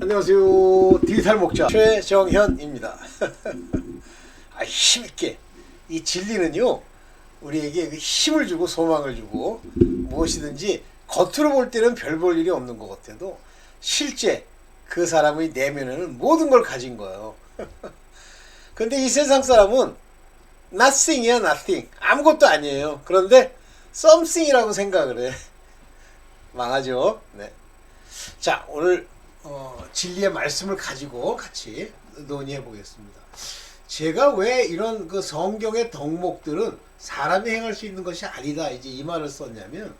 안녕하세요. 디지털 목자 최정현입니다. 힘있게 이 진리는요 우리에게 힘을 주고 소망을 주고 무엇이든지 겉으로 볼 때는 별 볼 일이 없는 것 같아도 실제 그 사람의 내면에는 모든 걸 가진 거예요. 근데 이 세상 사람은 nothing이야 nothing, 아무것도 아니에요. 그런데 something이라고 생각을 해. 망하죠. 네. 자, 오늘 진리의 말씀을 가지고 같이 논의해 보겠습니다. 제가 왜 이런 그 성경의 덕목들은 사람이 행할 수 있는 것이 아니다, 이제 이 말을 썼냐면,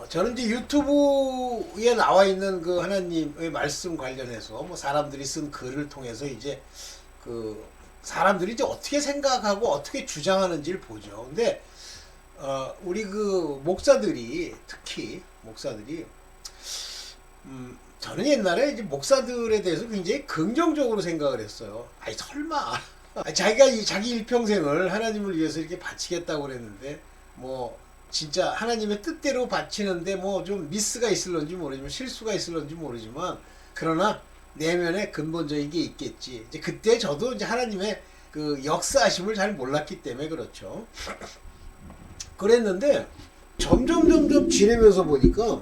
저는 이제 유튜브에 나와 있는 그 하나님의 말씀 관련해서 뭐 사람들이 쓴 글을 통해서 이제 그 사람들이 이제 어떻게 생각하고 어떻게 주장하는지를 보죠. 근데 우리 그 목사들이, 특히 목사들이 저는 옛날에 이제 목사들에 대해서 굉장히 긍정적으로 생각을 했어요. 아이 설마 자기가 자기 일평생을 하나님을 위해서 이렇게 바치겠다고 그랬는데 뭐 진짜 하나님의 뜻대로 바치는데 뭐 좀 미스가 있을런지 모르지만 실수가 있을런지 모르지만 그러나 내면에 근본적인 게 있겠지. 이제 그때 저도 이제 하나님의 그 역사하심을 잘 몰랐기 때문에 그렇죠. 그랬는데 점점 지내면서 보니까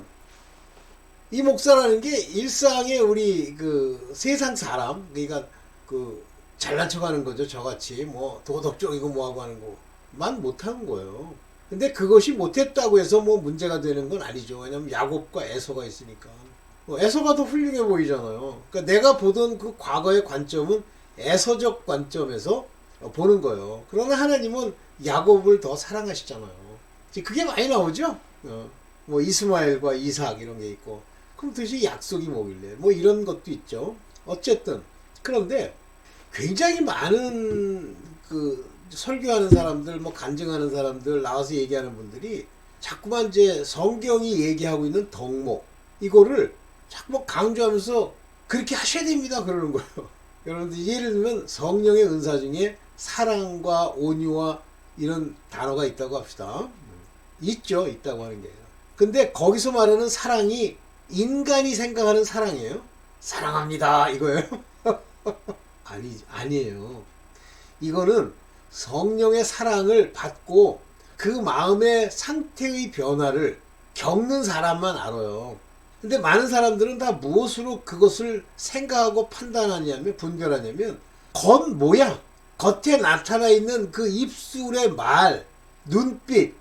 이 목사라는 게 일상의 우리 그 세상 사람, 그러니까 그 잘난 척하는 거죠. 저같이 뭐 도덕적이고 뭐하고 하는 거만 못하는 거예요. 근데 그것이 못했다고 해서 뭐 문제가 되는 건 아니죠. 왜냐면 야곱과 에서가 있으니까. 에서가 더 훌륭해 보이잖아요. 그러니까 내가 보던 그 과거의 관점은 에서적 관점에서 보는 거예요. 그러나 하나님은 야곱을 더 사랑하시잖아요. 그게 많이 나오죠. 뭐 이스마엘과 이삭 이런 게 있고. 그럼 도대체 약속이 뭐길래? 뭐 이런 것도 있죠. 어쨌든 그런데 굉장히 많은 그 설교하는 사람들, 뭐 간증하는 사람들, 나와서 얘기하는 분들이 자꾸만 이제 성경이 얘기하고 있는 덕목 이거를 자꾸 강조하면서 그렇게 하셔야 됩니다 그러는 거예요. 여러분들 예를 들면 성령의 은사 중에 사랑과 온유와 이런 단어가 있다고 합시다. 있죠. 있다고 하는 게. 근데 거기서 말하는 사랑이 인간이 생각하는 사랑이에요? 사랑합니다 이거예요? 아니에요. 이거는 성령의 사랑을 받고 그 마음의 상태의 변화를 겪는 사람만 알아요. 근데 많은 사람들은 다 무엇으로 그것을 생각하고 판단하냐면, 분별하냐면 겉모양, 겉에 나타나 있는 그 입술의 말, 눈빛,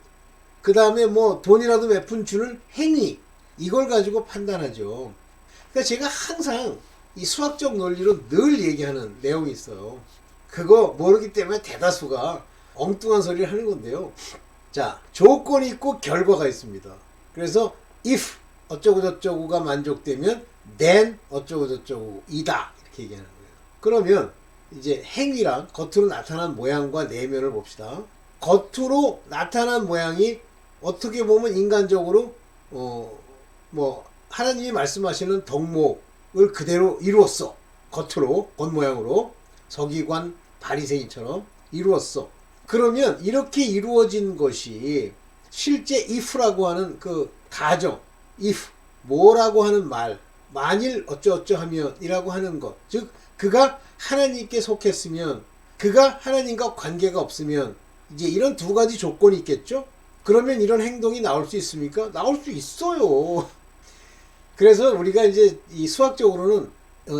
그 다음에 뭐 돈이라도 몇 푼 주는 행위, 이걸 가지고 판단하죠. 그러니까 제가 항상 이 수학적 논리로 늘 얘기하는 내용이 있어요. 그거 모르기 때문에 대다수가 엉뚱한 소리를 하는 건데요. 자, 조건이 있고 결과가 있습니다. 그래서 if 어쩌고저쩌고가 만족되면 then 어쩌고저쩌고 이다 이렇게 얘기하는 거예요. 그러면 이제 행위랑 겉으로 나타난 모양과 내면을 봅시다. 겉으로 나타난 모양이 어떻게 보면 인간적으로 뭐 하나님이 말씀하시는 덕목을 그대로 이루었어. 겉으로, 겉모양으로 서기관 바리새인처럼 이루었어. 그러면 이렇게 이루어진 것이 실제 if라고 하는 그 가정, if 뭐라고 하는 말, 만일 어쩌어쩌 하면 이라고 하는 것, 즉 그가 하나님께 속했으면, 그가 하나님과 관계가 없으면 이제 이런 두 가지 조건이 있겠죠. 그러면 이런 행동이 나올 수 있습니까? 나올 수 있어요. 그래서 우리가 이제 이 수학적으로는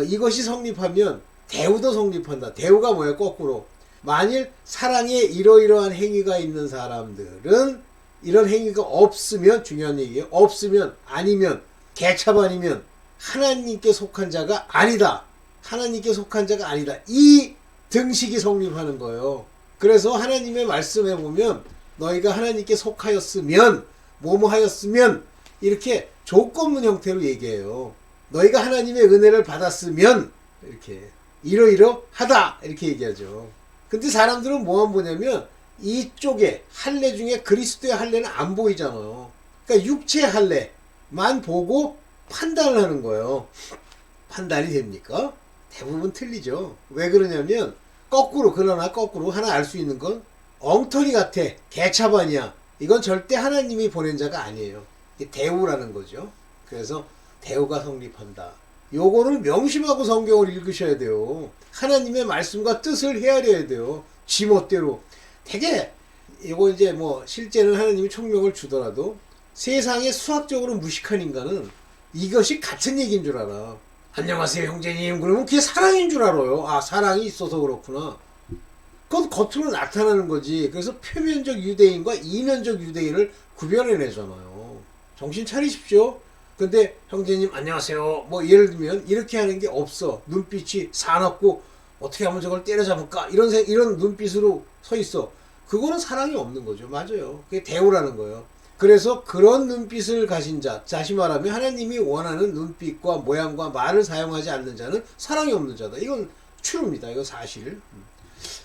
이것이 성립하면 대우도 성립한다. 대우가 뭐야? 거꾸로. 만일 사랑에 이러이러한 행위가 있는 사람들은 이런 행위가 없으면, 중요한 얘기예요. 없으면, 아니면, 개차반이면 하나님께 속한 자가 아니다. 하나님께 속한 자가 아니다. 이 등식이 성립하는 거예요. 그래서 하나님의 말씀에 보면 너희가 하나님께 속하였으면, 뭐뭐 하였으면 이렇게 조건문 형태로 얘기해요. 너희가 하나님의 은혜를 받았으면 이렇게 이러이러하다 이렇게 얘기하죠. 근데 사람들은 뭐만 보냐면 이쪽에 할례 중에 그리스도의 할례는 안 보이잖아요. 그러니까 육체의 할례만 보고 판단을 하는 거예요. 판단이 됩니까? 대부분 틀리죠. 왜 그러냐면 그러나 거꾸로 하나 알 수 있는 건 엉터리 같아, 개차반이야, 이건 절대 하나님이 보낸 자가 아니에요. 이게 대우라는 거죠. 그래서 대우가 성립한다. 요거를 명심하고 성경을 읽으셔야 돼요. 하나님의 말씀과 뜻을 헤아려야 돼요. 지멋대로. 되게 이거 이제 뭐 실제는 하나님이 총명을 주더라도 세상에 수학적으로 무식한 인간은 이것이 같은 얘기인 줄 알아. 안녕하세요 형제님. 그러면 그게 사랑인 줄 알아요. 아, 사랑이 있어서 그렇구나. 그건 겉으로 나타나는 거지. 그래서 표면적 유대인과 이면적 유대인을 구별해내잖아요. 정신 차리십시오. 근데 형제님 안녕하세요. 뭐 예를 들면 이렇게 하는 게 없어. 눈빛이 사납고 어떻게 하면 저걸 때려잡을까? 이런 눈빛으로 서 있어. 그거는 사랑이 없는 거죠. 맞아요. 그게 대우라는 거예요. 그래서 그런 눈빛을 가진 자, 다시 말하면 하나님이 원하는 눈빛과 모양과 말을 사용하지 않는 자는 사랑이 없는 자다. 이건 true입니다. 이건 사실.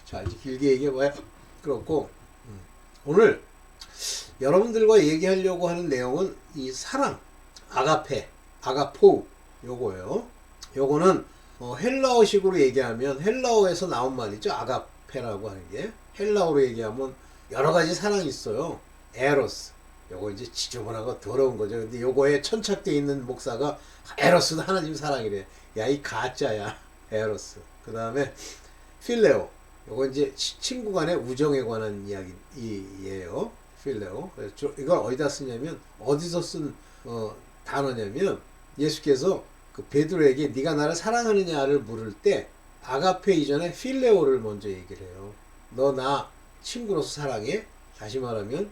자, 이제 길게 얘기해봐야 그렇고, 오늘 여러분들과 얘기하려고 하는 내용은 이 사랑, 아가페, 아가포, 요거예요. 요거는 헬라어식으로 얘기하면 헬라어에서 나온 말이죠. 아가페라고 하는 게. 헬라어로 얘기하면 여러 가지 사랑이 있어요. 에로스. 요거 이제 지저분하고 더러운 거죠. 근데 요거에 천착되어 있는 목사가 에로스도 하나님 사랑이래. 야, 이 가짜야. 에로스. 그 다음에 필레오. 요거 이제 친구 간의 우정에 관한 이야기예요. 필레오. 이걸 어디다 쓰냐면, 어디서 쓴 단어냐면, 예수께서 그 베드로에게 네가 나를 사랑하느냐를 물을 때 아가페 이전에 필레오를 먼저 얘기를 해요. 너 나 친구로서 사랑해? 다시 말하면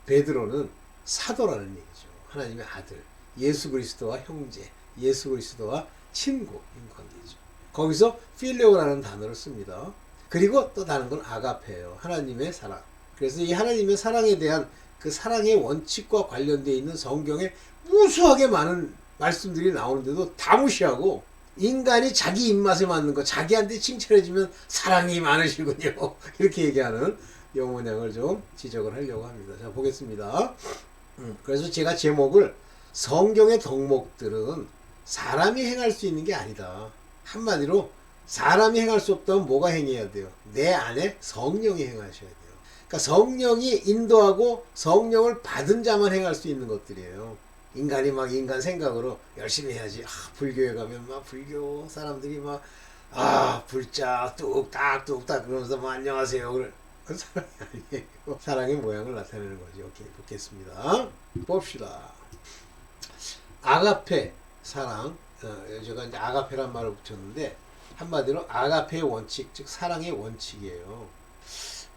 베드로는 사도라는 얘기죠. 하나님의 아들, 예수 그리스도와 형제, 예수 그리스도와 친구인 관계죠. 거기서 필레오라는 단어를 씁니다. 그리고 또 다른 건 아가페예요. 하나님의 사랑. 그래서 이 하나님의 사랑에 대한 그 사랑의 원칙과 관련되어 있는 성경에 무수하게 많은 말씀들이 나오는데도 다 무시하고, 인간이 자기 입맛에 맞는 거, 자기한테 칭찬해주면 사랑이 많으시군요. 이렇게 얘기하는 요 모양을 좀 지적을 하려고 합니다. 자, 보겠습니다. 그래서 제가 제목을 성경의 덕목들은 사람이 행할 수 있는 게 아니다. 한마디로 사람이 행할 수 없다면 뭐가 행해야 돼요? 내 안에 성령이 행하셔야 돼요. 그러니까 성령이 인도하고 성령을 받은 자만 행할 수 있는 것들이에요. 인간이 막 인간 생각으로 열심히 해야지. 불교에 가면 막 불교 사람들이 막 불짝 뚝딱 그러면서 뭐 안녕하세요. 그래. 그건 사랑이 아니에요. 사랑의 모양을 나타내는 거지. 오케이, 보겠습니다. 봅시다. 아가페 사랑. 제가 이제 아가페란 말을 붙였는데 한마디로 아가페의 원칙, 즉 사랑의 원칙이에요.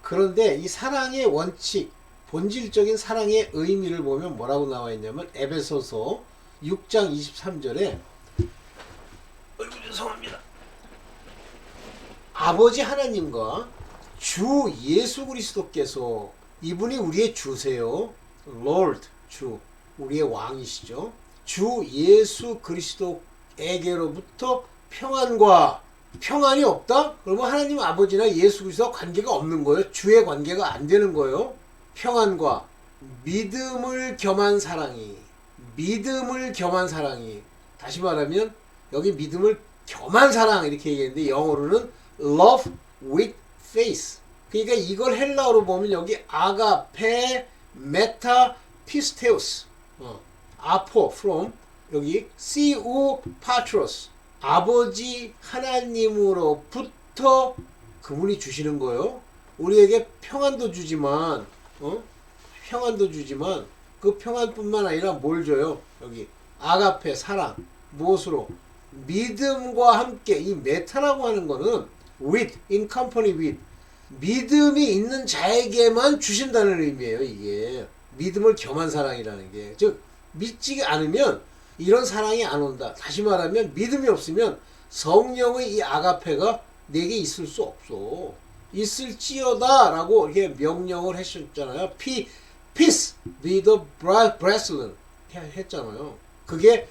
그런데 이 사랑의 원칙, 본질적인 사랑의 의미를 보면 뭐라고 나와 있냐면 에베소서 6장 23절에 죄송합니다. 아버지 하나님과 주 예수 그리스도께서, 이분이 우리의 주세요. Lord, 주, 우리의 왕이시죠. 주 예수 그리스도에게로부터 평안이 없다? 그러면 하나님 아버지나 예수 그리스도와 관계가 없는 거예요. 주의 관계가 안 되는 거예요. 평안과 믿음을 겸한 사랑이, 다시 말하면 여기 믿음을 겸한 사랑 이렇게 얘기했는데 영어로는 love with faith. 그러니까 이걸 헬라어로 보면 여기 아가페 메타 피스테우스, 아포 from, 여기 시우 파트로스, 아버지 하나님으로부터 그분이 주시는 거예요. 우리에게 평안도 주지만 그 평안뿐만 아니라 뭘 줘요? 여기 아가페 사랑, 무엇으로? 믿음과 함께. 이 메타라고 하는 거는 with, in company with, 믿음이 있는 자에게만 주신다는 의미예요. 이게 믿음을 겸한 사랑이라는 게, 즉 믿지 않으면 이런 사랑이 안 온다. 다시 말하면 믿음이 없으면 성령의 이 아가페가 내게 있을 수 없어. 있을지어다 라고 이렇게 명령을 하셨잖아요. Peace be the brethren 했잖아요. 그게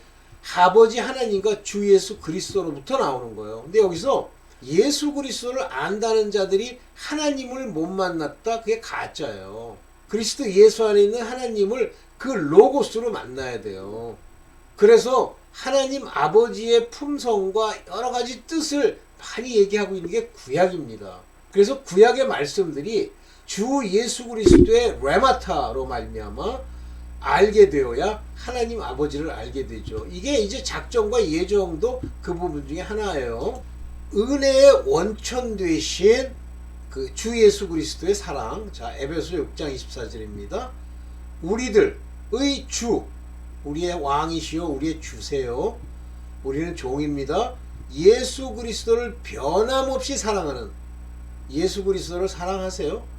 아버지 하나님과 주 예수 그리스도로부터 나오는 거예요. 근데 여기서 예수 그리스도를 안다는 자들이 하나님을 못 만났다. 그게 가짜예요. 그리스도 예수 안에 있는 하나님을 그 로고스로 만나야 돼요. 그래서 하나님 아버지의 품성과 여러 가지 뜻을 많이 얘기하고 있는 게 구약입니다. 그래서 구약의 말씀들이 주 예수 그리스도의 레마타로 말미암아 알게 되어야 하나님 아버지를 알게 되죠. 이게 이제 작정과 예정도 그 부분 중에 하나예요. 은혜의 원천 되신 그 주 예수 그리스도의 사랑. 자, 에베소 6장 24절입니다. 우리들의 주, 우리의 왕이시여 우리의 주세요. 우리는 종입니다. 예수 그리스도를 변함없이 사랑하는, 예수 그리스도를 사랑하세요.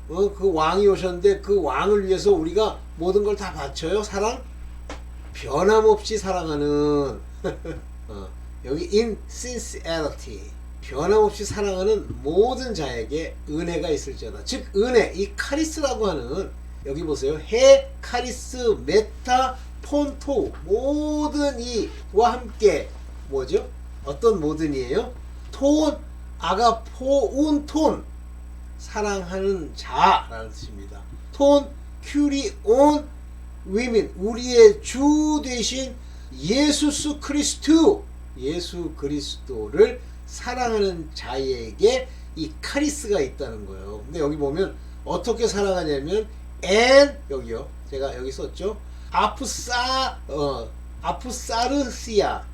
그 왕이 오셨는데 그 왕을 위해서 우리가 모든 걸 다 바쳐요. 사랑? 변함없이 사랑하는 여기 in sincerity, 변함없이 사랑하는 모든 자에게 은혜가 있을지어다. 즉 은혜, 이 카리스라고 하는, 여기 보세요. 해, 카리스, 메타, 폰토, 모든 이와 함께 뭐죠? 어떤 모든이에요? 톤, 아가포, 운톤, 사랑하는 자라는 뜻입니다. 톤, 큐리온, 위민, 우리의 주 되신 예수스 크리스토, 예수 그리스도를 사랑하는 자에게 이 카리스가 있다는 거예요. 근데 여기 보면 어떻게 사랑하냐면 여기요. 제가 여기 썼죠. 아프사르시아.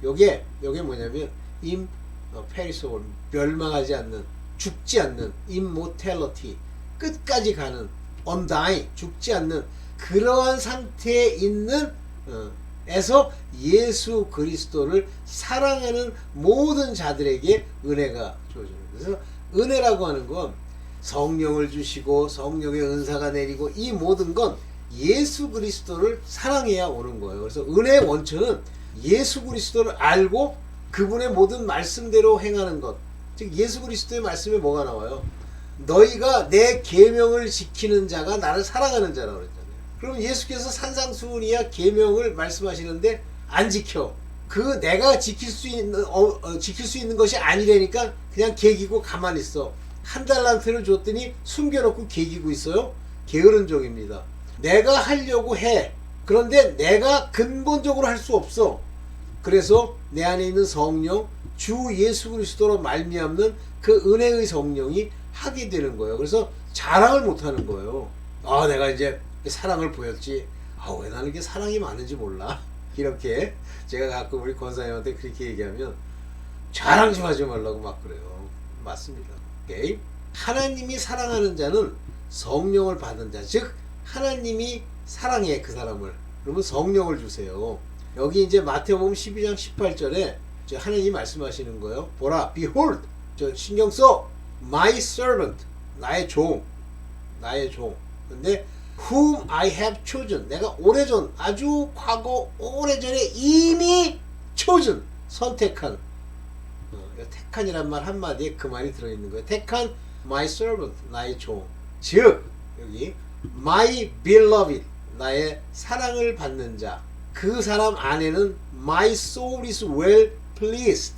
요게 뭐냐면 페리소울, 멸망하지 않는, 죽지 않는, immortality, 끝까지 가는, undying, 죽지 않는 그러한 상태에 있는 에서 예수 그리스도를 사랑하는 모든 자들에게 은혜가 주어지는 거예요. 그래서 은혜라고 하는 건 성령을 주시고 성령의 은사가 내리고 이 모든 건 예수 그리스도를 사랑해야 오는 거예요. 그래서 은혜의 원천은 예수 그리스도를 알고 그분의 모든 말씀대로 행하는 것. 즉 예수 그리스도의 말씀에 뭐가 나와요? 너희가 내 계명을 지키는 자가 나를 사랑하는 자라고 그랬잖아요. 그럼 예수께서 산상수훈이야 계명을 말씀하시는데 안 지켜. 그 내가 지킬 수 있는 것이 아니라니까 그냥 개기고 가만히 있어. 한 달란트를 줬더니 숨겨놓고 개기고 있어요. 게으른 종입니다. 내가 하려고 해. 그런데 내가 근본적으로 할 수 없어. 그래서 내 안에 있는 성령, 주 예수 그리스도로 말미암는 그 은혜의 성령이 하게 되는 거예요. 그래서 자랑을 못하는 거예요. 아, 내가 이제 사랑을 보였지. 아, 왜 나는 이게 사랑이 많은지 몰라. 이렇게 제가 가끔 우리 권사님한테 그렇게 얘기하면 자랑 좀 하지 말라고 막 그래요. 맞습니다. 오케이? 하나님이 사랑하는 자는 성령을 받은 자, 즉 하나님이 사랑해 그 사람을. 그러면 성령을 주세요. 여기 이제 마태복음 12장 18절에 하나님이 말씀하시는 거예요. 보라, behold, 저 신경 써, my servant, 나의 종. 근데 whom I have chosen, 내가 오래전, 아주 과거 오래전에 이미 chosen, 선택한, 택한이란 말 한마디에 그 말이 들어있는 거예요. 택한 my servant, 나의 종. 즉 여기 my beloved, 나의 사랑을 받는 자. 그 사람 안에는 my soul is well pleased.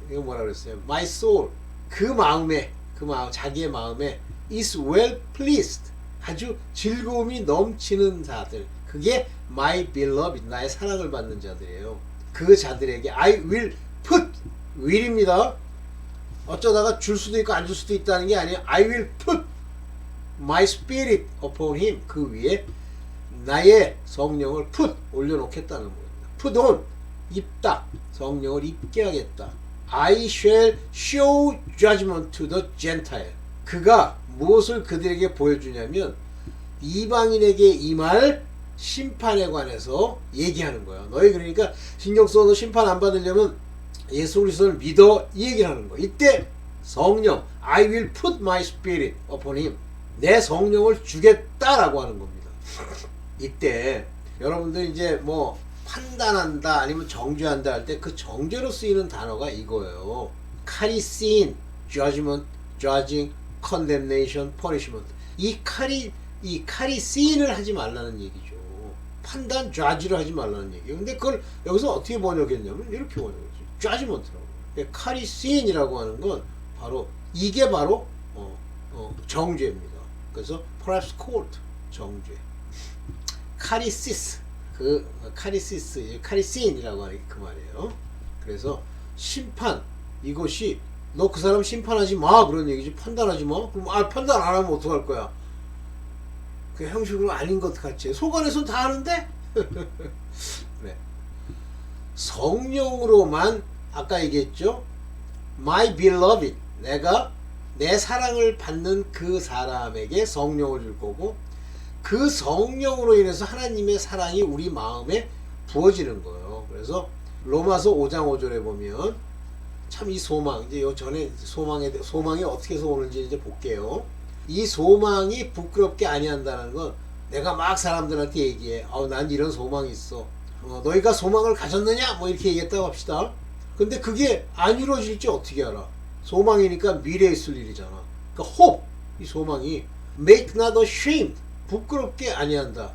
이거 뭐라 그랬어요? my soul, 그 마음, 자기의 마음에 is well pleased, 아주 즐거움이 넘치는 자들. 그게 my beloved, 나의 사랑을 받는 자들이에요. 그 자들에게 I will put, will입니다. 어쩌다가 줄 수도 있고 안 줄 수도 있다는 게 아니에요. I will put my spirit upon him, 그 위에 나의 성령을 put, 올려놓겠다는 겁니다. put on, 입다, 성령을 입게 하겠다. I shall show judgment to the Gentile. 그가 무엇을 그들에게 보여주냐면 이방인에게 임할 심판에 관해서 얘기하는 거예요. 너희 그러니까 신경 써서 심판 안 받으려면 예수 그리스도를 믿어, 이 얘기를 하는 거예요. 이때 성령, I will put my spirit upon him, 내 성령을 주겠다라고 하는 겁니다. 이때 여러분들 이제 뭐 판단한다 아니면 정죄한다 할 때 그 정죄로 쓰이는 단어가 이거예요. 카리신, judgment, judging, condemnation, punishment. 이 카리신을 하지 말라는 얘기죠. 판단, judge를 하지 말라는 얘기예요. 근데 그걸 여기서 어떻게 번역했냐면 이렇게 번역했죠. judgment라고. 카리신이라고 하는 건 바로 이게 바로 정죄입니다. 그래서 perhaps court, 정죄. 카리시스, 카리신이라고 하는 게 그 말이에요. 그래서 심판, 이것이 너 그 사람 심판하지 마 그런 얘기지. 판단하지 마. 그럼 판단 안 하면 어떡할 거야? 그 형식으로 아닌 것 같지. 속안에선 다 하는데? 그래. 성령으로만 아까 얘기했죠. My beloved, 내가 내 사랑을 받는 그 사람에게 성령을 줄 거고 그 성령으로 인해서 하나님의 사랑이 우리 마음에 부어지는 거예요. 그래서 로마서 5장 5절에 보면 참 이 소망, 이제 요 전에 소망이 어떻게 해서 오는지 이제 볼게요. 이 소망이 부끄럽게 아니한다는 건 내가 막 사람들한테 얘기해. 난 이런 소망이 있어. 너희가 소망을 가졌느냐? 뭐 이렇게 얘기했다고 합시다. 근데 그게 안 이루어질지 어떻게 알아? 소망이니까 미래에 있을 일이잖아. 그러니까 hope, 이 소망이 make not ashamed, 부끄럽게 아니한다.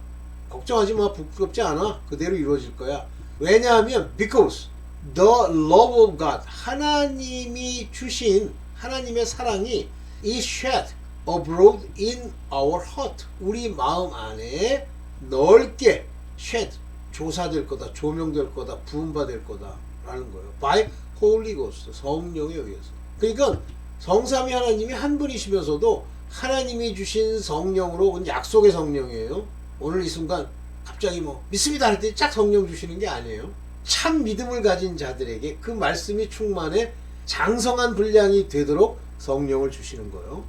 걱정하지 마. 부끄럽지 않아. 그대로 이루어질 거야. 왜냐하면 because the love of God, 하나님이 주신 하나님의 사랑이 is shed abroad in our heart, 우리 마음 안에 넓게 shed, 조사될 거다, 조명될 거다, 부음받을 거다 라는 거예요. by Holy Ghost, 성령에 의해서. 그러니까 성삼위 하나님이 한 분이시면서도 하나님이 주신 성령으로, 약속의 성령이에요. 오늘 이 순간 갑자기 뭐 믿습니다 할 때 쫙 성령 주시는 게 아니에요. 참 믿음을 가진 자들에게 그 말씀이 충만해 장성한 분량이 되도록 성령을 주시는 거예요.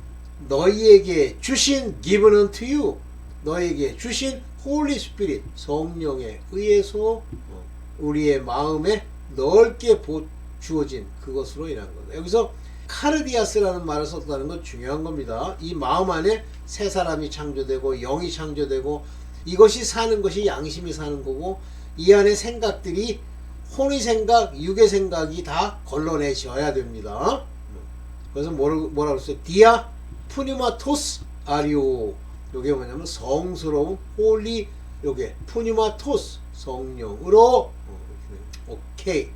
너희에게 주신 given unto you, 너희에게 주신 Holy Spirit, 성령에 의해서 우리의 마음에 넓게 주어진 그것으로 인한 거다. 여기서 카르디아스라는 말을 썼다는 건 중요한 겁니다. 이 마음 안에 새 사람이 창조되고 영이 창조되고 이것이 사는 것이 양심이 사는 거고 이 안에 생각들이 혼의 생각, 육의 생각이 다 걸러내셔야 됩니다. 그래서 뭐라고 했어요? 디아 푸니마토스 아리오. 요게 뭐냐면 성스러운 홀리, 요게 푸니마토스 성령으로. 오케이.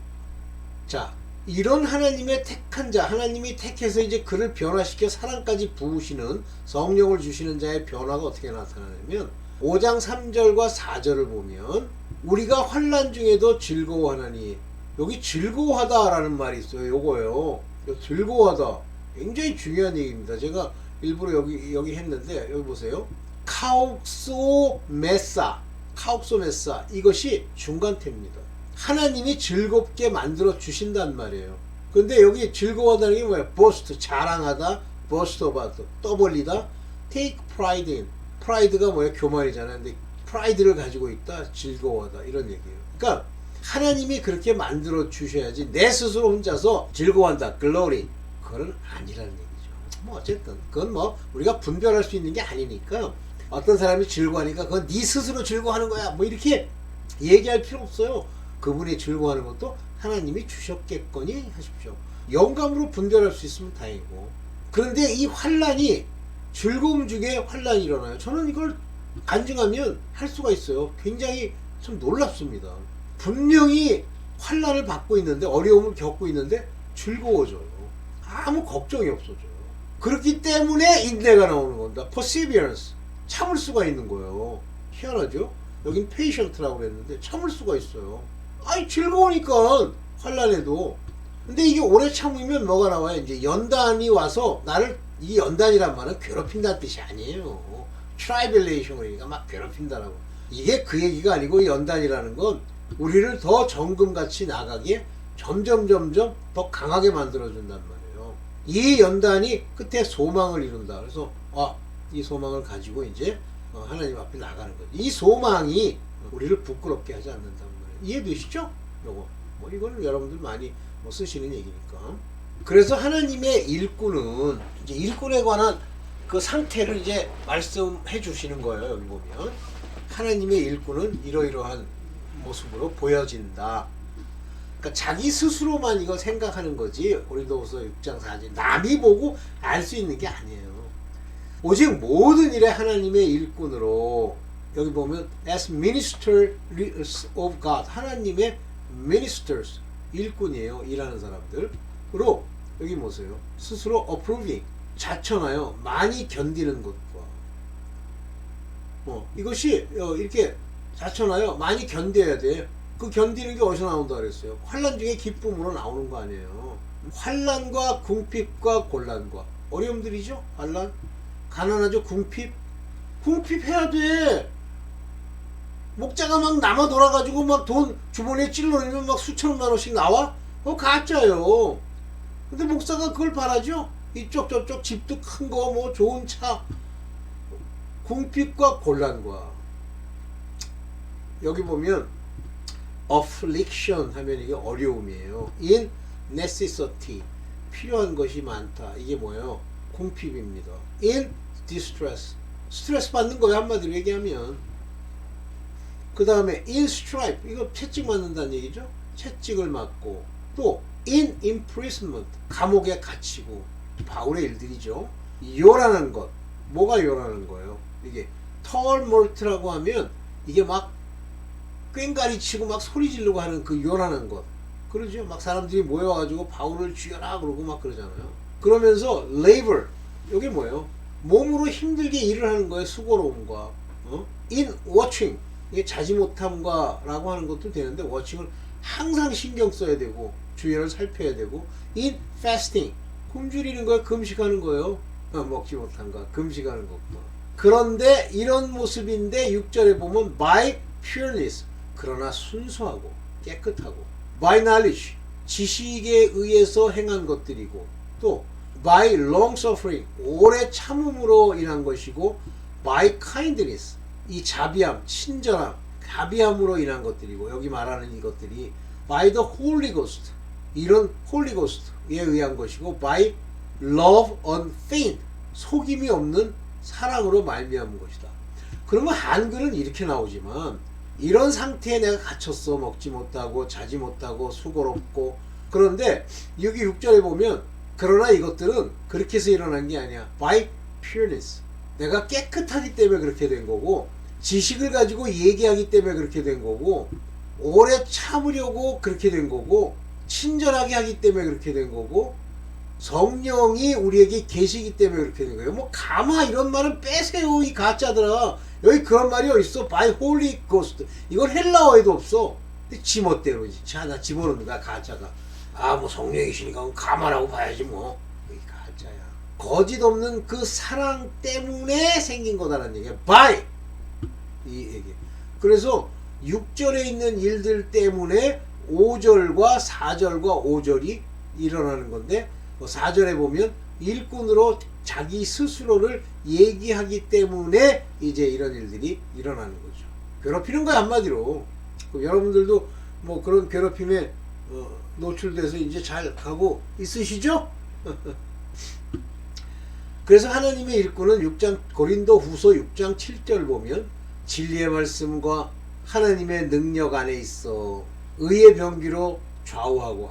자, 이런 하나님의 택한 자, 하나님이 택해서 이제 그를 변화시켜 사랑까지 부으시는 성령을 주시는 자의 변화가 어떻게 나타나냐면 5장 3절과 4절을 보면 우리가 환난 중에도 즐거워하나니, 여기 즐거워하다라는 말이 있어요. 요거예요. 즐거워하다. 굉장히 중요한 얘기입니다. 제가 일부러 여기 했는데 여기 보세요. 카옥소메사, 카옥소메사, 이것이 중간태입니다. 하나님이 즐겁게 만들어 주신단 말이에요. 근데 여기 즐거워하다는 게 뭐야? boast, 자랑하다, boast about, 떠벌리다, take pride in. 프라이드가 뭐야? 교만이잖아요. 근데 프라이드를 가지고 있다, 즐거워하다, 이런 얘기예요. 그러니까 하나님이 그렇게 만들어 주셔야지 내 스스로 혼자서 즐거워한다, glory, 그건 아니라는 얘기죠. 뭐 어쨌든 그건 뭐 우리가 분별할 수 있는 게 아니니까 어떤 사람이 즐거워하니까 그건 네 스스로 즐거워하는 거야, 뭐 이렇게 얘기할 필요 없어요. 그분이 즐거워하는 것도 하나님이 주셨겠거니 하십시오. 영감으로 분별할 수 있으면 다행이고. 그런데 이 환난이 즐거움 중에 환난이 일어나요. 저는 이걸 간증하면 할 수가 있어요. 굉장히 좀 놀랍습니다. 분명히 환난을 받고 있는데, 어려움을 겪고 있는데 즐거워져요. 아무 걱정이 없어져요. 그렇기 때문에 인내가 나오는 겁니다. perseverance, 참을 수가 있는 거예요. 희한하죠? 여긴 patient라고 그랬는데 참을 수가 있어요. 아니 즐거우니까 환난에도. 근데 이게 오래 참으면 뭐가 나와요? 이제 연단이 와서 나를, 이 연단이란 말은 괴롭힌다는 뜻이 아니에요. 트라이블레이션이니까 막 괴롭힌다라고. 이게 그 얘기가 아니고, 연단이라는 건 우리를 더 정금같이 나가게 점점 더 강하게 만들어준단 말이에요. 이 연단이 끝에 소망을 이룬다. 그래서 이 소망을 가지고 이제 하나님 앞에 나가는 거죠. 이 소망이 우리를 부끄럽게 하지 않는단 말이에요. 이해되시죠? 요거 뭐 이거는 여러분들 많이 쓰시는 얘기니까. 그래서 하나님의 일꾼은 이제 일꾼에 관한 그 상태를 이제 말씀해 주시는 거예요. 여기 보면 하나님의 일꾼은 이러이러한 모습으로 보여진다. 그러니까 자기 스스로만 이걸 생각하는 거지, 고린도후서 6장 4절 남이 보고 알 수 있는 게 아니에요. 오직 모든 일에 하나님의 일꾼으로, 여기 보면 as ministers of God, 하나님의 ministers, 일꾼이에요. 일하는 사람들으로, 여기 보세요. 스스로 approving, 자천하여 많이 견디는 것과, 이것이 이렇게 자천하여 많이 견뎌야 돼. 그 견디는 게 어디서 나온다 그랬어요? 환난 중에 기쁨으로 나오는 거 아니에요. 환난과 궁핍과 곤란과 어려움들이죠. 환난, 가난하죠. 궁핍, 궁핍해야 돼. 목자가 막 남아 돌아가지고 막 돈 주머니에 찔러내면 막 수천만 원씩 나와? 가짜요. 근데 목사가 그걸 바라죠? 이쪽 저쪽 집도 큰 거 뭐 좋은 차. 궁핍과 곤란과. 여기 보면 affliction 하면 이게 어려움이에요. in necessity 필요한 것이 많다. 이게 뭐예요? 궁핍입니다. in distress 스트레스 받는 거예요. 한마디로 얘기하면. 그 다음에 in strife 이거 채찍 맞는다는 얘기죠. 채찍을 맞고 또 in imprisonment 감옥에 갇히고 바울의 일들이죠. 요란한 것 뭐가 요란한 거예요? 이게 털몰트라고 하면 이게 막 꽹가리 치고 막 소리 지르고 하는 그 요란한 것 그러죠. 막 사람들이 모여가지고 바울을 죽여라 그러고 막 그러잖아요. 그러면서 labor 이게 뭐예요? 몸으로 힘들게 일을 하는 거예요. 수고로움과 in watching 이게 자지 못함과 라고 하는 것도 되는데 watching을 항상 신경 써야 되고 주의를 살펴야 되고 in fasting 굶주리는 거예요. 금식하는 거예요. 먹지 못한 거 금식하는 것과 그런데 이런 모습인데 6절에 보면 by pureness 그러나 순수하고 깨끗하고 by knowledge 지식에 의해서 행한 것들이고 또 by long suffering 오래 참음으로 인한 것이고 by kindness 이 자비함 친절함 자비함으로 인한 것들이고 여기 말하는 이것들이 by the Holy Ghost 이런 Holy Ghost에 의한 것이고 by love unfeigned 속임이 없는 사랑으로 말미암은 것이다. 그러면 한글은 이렇게 나오지만 이런 상태에 내가 갇혔어. 먹지 못하고 자지 못하고 수고롭고 그런데 여기 6절에 보면 그러나 이것들은 그렇게 해서 일어난 게 아니야. by pureness 내가 깨끗하기 때문에 그렇게 된 거고 지식을 가지고 얘기하기 때문에 그렇게 된 거고 오래 참으려고 그렇게 된 거고 친절하게 하기 때문에 그렇게 된 거고 성령이 우리에게 계시기 때문에 그렇게 된 거예요. 뭐 가마 이런 말은 빼세요. 이 가짜들아. 여기 그런 말이 어딨어. by holy ghost 이건 헬라어에도 없어. 지 멋대로지. 나 집어넣는 거야 가짜가. 뭐 성령이시니까 가마라고 봐야지 뭐. 이게 가짜야. 거짓 없는 그 사랑 때문에 생긴 거다라는 얘기야. by 이 얘기. 그래서 6절에 있는 일들 때문에 5절과 4절과 5절이 일어나는 건데 4절에 보면 일꾼으로 자기 스스로를 얘기하기 때문에 이제 이런 일들이 일어나는 거죠. 괴롭히는 거야 한마디로. 여러분들도 뭐 그런 괴롭힘에 노출돼서 이제 잘 가고 있으시죠? 그래서 하나님의 일꾼은 고린도 후서 6장 7절 보면 진리의 말씀과 하나님의 능력 안에 있어 의의 병기로 좌우하고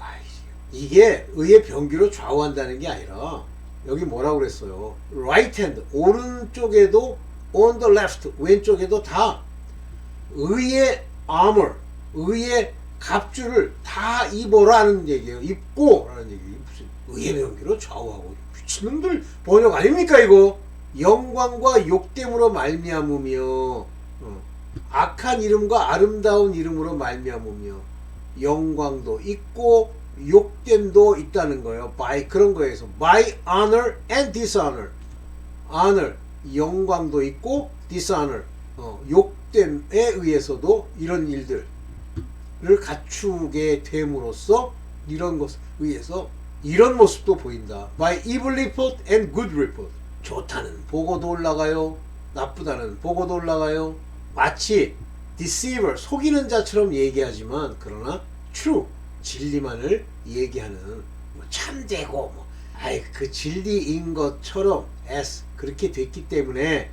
이게 의의 병기로 좌우한다는 게 아니라 여기 뭐라고 그랬어요? right hand 오른쪽에도 on the left 왼쪽에도 다 의의 armor 의의 갑주를 다 입어라는 얘기예요. 입고 라는 얘기예요. 무슨 의의 병기로 좌우하고 미친놈들 번역 아닙니까 이거? 영광과 욕됨으로 말미암으며 악한 이름과 아름다운 이름으로 말미암으며 영광도 있고 욕됨도 있다는 거예요. by 그런 거에서 by honor and dishonor honor 영광도 있고 dishonor 욕됨에 의해서도 이런 일들을 갖추게 됨으로써 이런 것에 의해서 이런 모습도 보인다. by evil report and good report 좋다는 보고도 올라가요. 나쁘다는 보고도 올라가요. 마치 deceiver 속이는 자처럼 얘기하지만 그러나 true 진리만을 얘기하는 참되고 그 진리인 것처럼 as 그렇게 됐기 때문에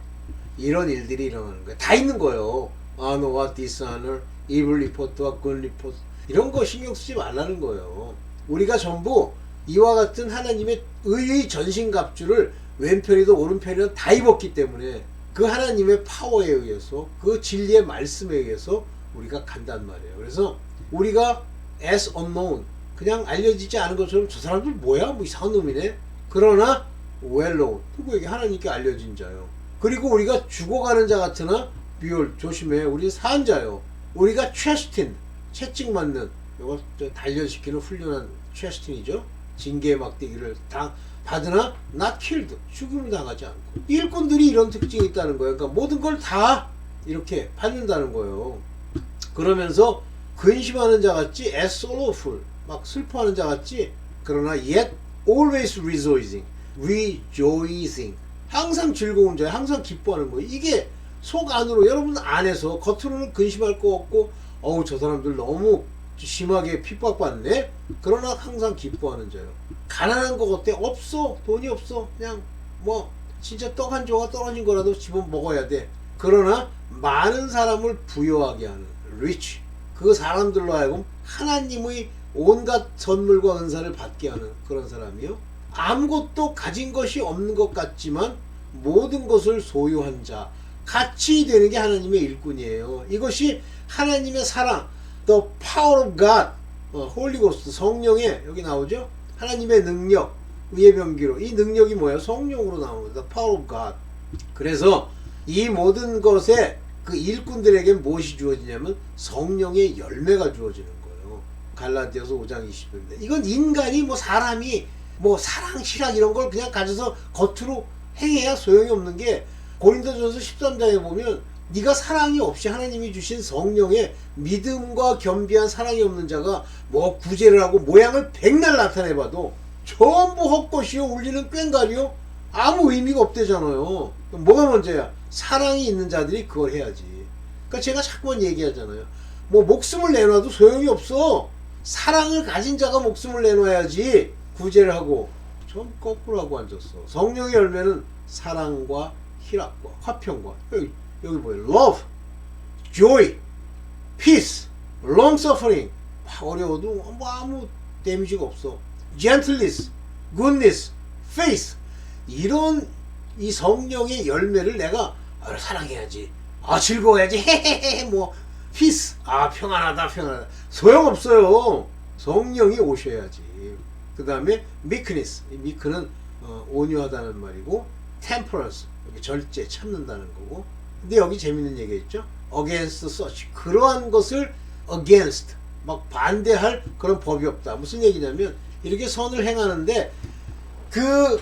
이런 일들이 일어나는 거예요. 다 있는 거예요. honor와 dishonor, evil report와 good report 이런 거 신경 쓰지 말라는 거예요. 우리가 전부 이와 같은 하나님의 의의 전신갑주를 왼편이든 오른편이든 다 입었기 때문에 그 하나님의 파워에 의해서 그 진리의 말씀에 의해서 우리가 간단 말이에요. 그래서 우리가 as unknown 그냥 알려지지 않은 것처럼 저 사람들 뭐야 뭐 이상한 놈이네. 그러나 well known 누구에게 하나님께 알려진 자요. 그리고 우리가 죽어가는 자 같으나 behold 조심해 우리 산 자요. 우리가 chastened 채찍 맞는 이거 단련시키는 훌륭한 chasten이죠. 징계의 막대기를 받으나 not killed, 죽임을 당하지 않고. 일꾼들이 이런 특징이 있다는 거예요. 그러니까 모든 걸 다 이렇게 받는다는 거예요. 그러면서 근심하는 자 같지 as sorrowful, 막 슬퍼하는 자 같지, 그러나 yet always rejoicing, 항상 즐거운 자예요. 항상 기뻐하는 거예요. 이게 속 안으로, 여러분 안에서, 겉으로는 근심할 거 없고 어우 저 사람들 너무 심하게 핍박받네, 그러나 항상 기뻐하는 자예요. 가난한 거 어때? 없어. 돈이 없어. 그냥 뭐 진짜 떡 한 조각 떨어진 거라도 집어 먹어야 돼. 그러나 많은 사람을 부여하게 하는 rich, 그 사람들로 하여금 하나님의 온갖 선물과 은사를 받게 하는 그런 사람이요. 아무것도 가진 것이 없는 것 같지만 모든 것을 소유한 자, 같이 되는 게 하나님의 일꾼이에요. 이것이 하나님의 사랑, the power of God, Holy Ghost, 성령의, 여기 나오죠? 하나님의 능력, 의의 병기로. 이 능력이 뭐예요? 성령으로 나오는 거다. power of God. 그래서 이 모든 것에 그 일꾼들에게 무엇이 주어지냐면 성령의 열매가 주어지는 거예요. 갈라디아서 5장 20절인데, 이건 인간이 뭐 사람이 뭐 사랑, 실학 이런 걸 그냥 가져서 겉으로 행해야 소용이 없는 게, 고린도전서 13장에 보면 네가 사랑이 없이 하나님이 주신 성령의 믿음과 겸비한 사랑이 없는 자가 뭐 구제를 하고 모양을 백날 나타내봐도 전부 헛것이요 울리는 꽹과리요 아무 의미가 없대잖아요. 뭐가 문제야? 사랑이 있는 자들이 그걸 해야지. 그러니까 제가 자꾸만 얘기하잖아요. 뭐 목숨을 내놔도 소용이 없어. 사랑을 가진 자가 목숨을 내놔야지. 구제를 하고. 전 거꾸로 하고 앉았어. 성령의 열매는 사랑과 희락과 화평과, 여기 뭐예요? love, joy, peace, long suffering. 어려워도 뭐 아무 데미지가 없어. gentleness, goodness, faith. 이런 이 성령의 열매를 내가 사랑해야지, 즐거워야지, 헤헤헤, 뭐 peace, 평안하다, 평안하다. 소용없어요. 성령이 오셔야지. 그 다음에 meekness, 이 meek는 온유하다는 말이고, temperance, 여기 절제, 참는다는 거고. 근데 여기 재밌는 얘기가 있죠. against such, 그러한 것을 against, 막 반대할 그런 법이 없다. 무슨 얘기냐면 이렇게 선을 행하는데 그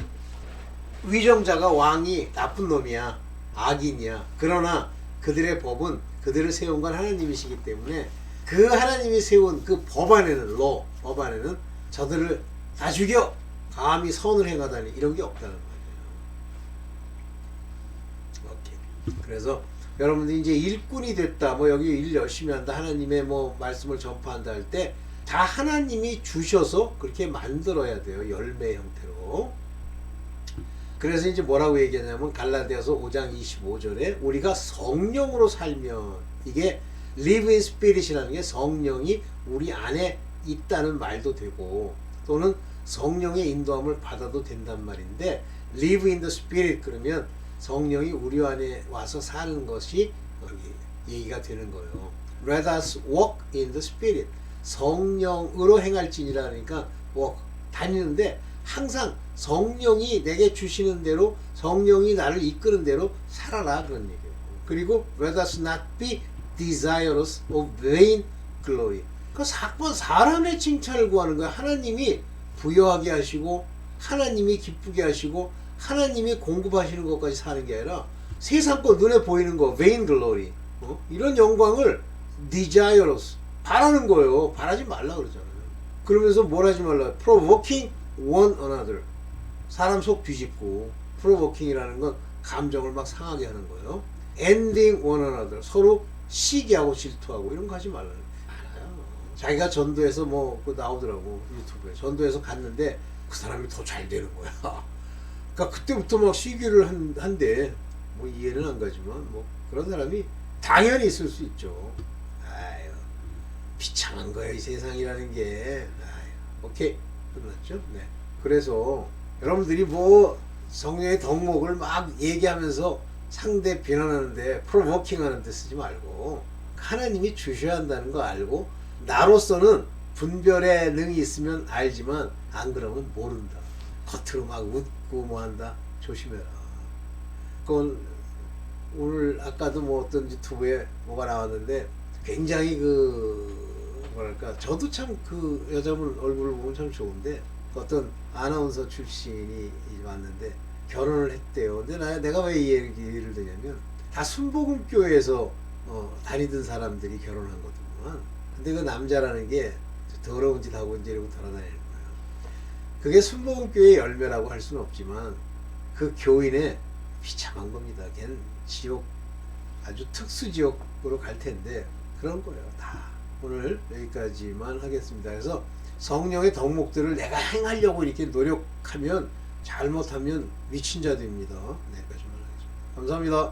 위정자가, 왕이 나쁜 놈이야, 악인이야. 그러나 그들의 법은, 그들을 세운 건 하나님이시기 때문에 그 하나님이 세운 그 법 안에는, 법 안에는 저들을 다 죽여, 감히 선을 행하다니, 이런 게 없다는 거예요. 오케이. 그래서 여러분들이 이제 일꾼이 됐다, 뭐 여기 일 열심히 한다, 하나님의 뭐 말씀을 전파한다 할 때 다 하나님이 주셔서 그렇게 만들어야 돼요. 열매 형태로. 그래서 이제 뭐라고 얘기하냐면 갈라디아서 5장 25절에 우리가 성령으로 살면, 이게 live in spirit이라는 게 성령이 우리 안에 있다는 말도 되고, 또는 성령의 인도함을 받아도 된단 말인데, live in the spirit 그러면 성령이 우리 안에 와서 사는 것이 여기 얘기가 되는 거예요. Let us walk in the spirit. 성령으로 행할지니라. 그러니까 다니는데 항상 성령이 내게 주시는 대로, 성령이 나를 이끄는 대로 살아라, 그런 얘기예요. 그리고 let us not be desirous of vain glory. 그 사람의 칭찬을 구하는 거야. 하나님이 부여하게 하시고, 하나님이 기쁘게 하시고, 하나님이 공급하시는 것까지 사는 게 아니라 세상 거, 눈에 보이는 거, vain glory, 이런 영광을 desirous, 바라는 거예요. 바라지 말라 그러잖아요. 그러면서 뭘 하지 말라? provoking one another. 사람 속 뒤집고, provoking이라는 건 감정을 막 상하게 하는 거예요. ending one another. 서로 시기하고 질투하고 이런 거 하지 말라는 거예요. 자기가 전도해서 뭐 나오더라고, 유튜브에. 전도해서 갔는데 그 사람이 더 잘 되는 거야. 그러니까 그때부터 막 시기를 한대. 뭐 이해는 안 가지만 뭐 그런 사람이 당연히 있을 수 있죠. 아유, 비참한 거예요, 이 세상이라는 게. 아유, 오케이, 끝났죠? 네. 그래서 여러분들이 뭐 성령의 덕목을 막 얘기하면서 상대 비난하는데 프로voking 하는데 쓰지 말고, 하나님이 주셔야 한다는 거 알고, 나로서는 분별의 능이 있으면 알지만 안 그러면 모른다. 겉으로 막 웃고 뭐 한다. 조심해라. 그건 오늘 아까도 뭐 어떤 유튜브에 뭐가 나왔는데 굉장히 그 뭐랄까, 저도 참 그 여자분 얼굴을 보면 참 좋은데 어떤 아나운서 출신이 왔는데 결혼을 했대요. 근데 내가 왜 이 얘기를 드냐면 다 순복음교회에서 다니던 사람들이 결혼한 거더만. 근데 그 남자라는 게 더러운 짓 하고 이제 이러고 돌아다니는 거예요. 그게 순복음교회의 열매라고 할 수는 없지만 그 교인의 비참한 겁니다. 걔는 지옥, 아주 특수 지옥으로 갈 텐데 그런 거예요. 다. 오늘 여기까지만 하겠습니다. 그래서 성령의 덕목들을 내가 행하려고 이렇게 노력하면 잘못하면 미친 자 됩니다. 네, 여기까지만 하겠습니다. 감사합니다.